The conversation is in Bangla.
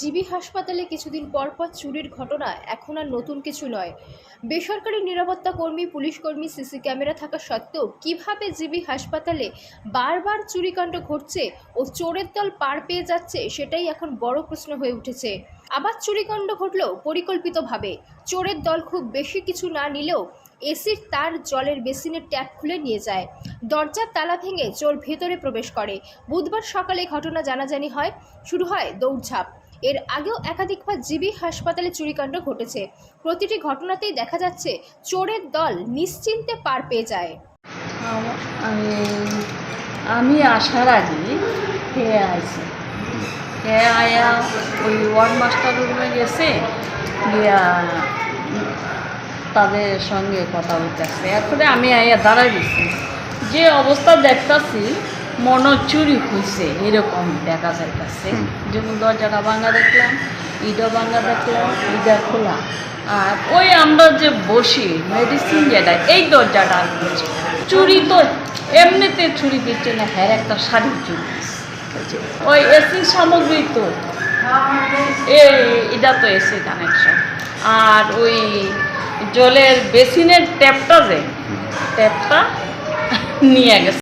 জিবি হাসপাতালে কিছুদিন পর পর চুরির ঘটনা এখন আর নতুন কিছু নয়। বেসরকারি নিরাপত্তা কর্মী, পুলিশ কর্মী, সিসি ক্যামেরা থাকা সত্ত্বেও কিভাবে জিবি হাসপাতালে বারবার চুরিকাণ্ড ঘটছে ও চোরের দল পার পেয়ে যাচ্ছে সেটাই এখন বড় প্রশ্ন হয়ে উঠেছে। আবার চুরিকাণ্ড ঘটলেও পরিকল্পিতভাবে। চোরের দল খুব বেশি কিছু না নিলেও এসির তার, জলের বেসিনের ট্যাপ খুলে নিয়ে যায়, দরজার তালা ভেঙে চোর ভেতরে প্রবেশ করে। বুধবার সকালে ঘটনা জানাজানি হয়, শুরু হয় দৌড়ঝাঁপ। এর আগেও একাধিকবার জিবি হাসপাতালে চুরিকাণ্ড ঘটেছে। প্রতিটি ঘটনাতেই দেখা যাচ্ছে চোরের দল নিশ্চিন্তে পার পেয়ে যায়। আমি আমি আসার আগে খেয়ে আইছি, খেয়ে আয়া ওই ওয়ার্ড মাস্টার রুমে গেছে, গিয়া তাদের সঙ্গে কথা বলতেছে। এরপরে আমি আয়া দাঁড়াই দিচ্ছি, যে অবস্থা দেখতেছি মনে চুরি হয়েছে এরকম দেখা যাইতেছে। যেমন দরজাটা ভাঙা দেখলাম, ইটা ভাঙা দেখলাম, ইটা খোলা। আর ওই আমরা যে বসি মেডিসিন যেটা, এই দরজাটা চুরি তো এমনিতে চুরি দিচ্ছে না, হ্যাঁ একটা শাড়ি চুরি, ওই এসি সামগ্রী তো এটা তো এসি কানেকশন। আর ওই জলের বেসিনের ট্যাপটা নিয়ে গেছে।